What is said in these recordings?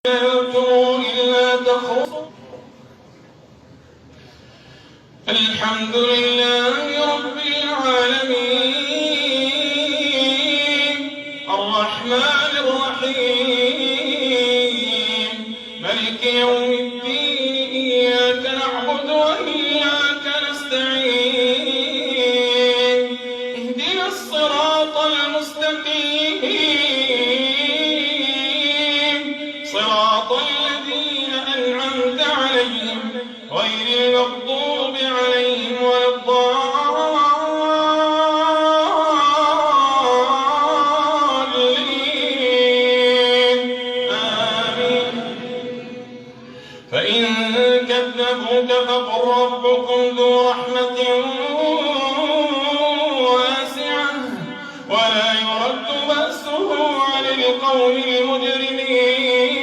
إلا تخرصوا. الحمد لله رب العالمين الرحمن الرحيم ملك يوم الدين إياك نعبد وإياك نستعين اهدنا الصراط المستقيم صراط الذين أنعمت عليهم غير المغضوب عليهم ولا الضالين آمين. فإن كذبوك فقل ربكم ذو رحمة واسعة ولا يرد بأسه عن القوم المجرمين.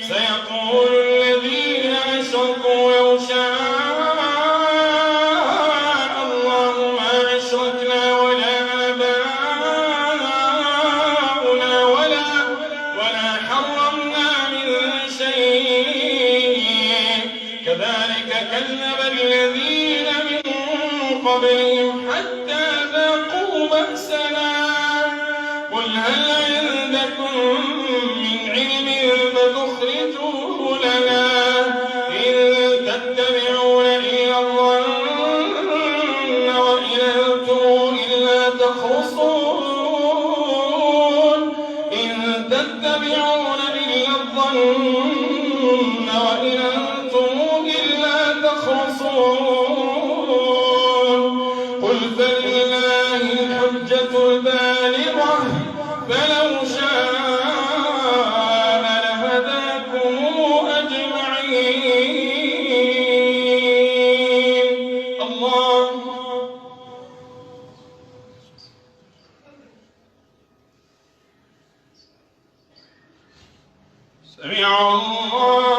سيقول الذين أشركوا لو شاء الله ما أشركنا ولا آباؤنا ولا حرمنا من شيء كذلك كذب الذين من قبلهم حتى ذاقوا بأسنا. قل هل عندكم من علم فتخرجوه لنا إن تتبعون إلا الظن وإن أنتم إلا تخرصون. إن تتبعون إلا الظن وإن أنتم إلا تخرصون. قل فلله الحجة البالغة فلو شاء لهداكم أجمعين. الله سمع الله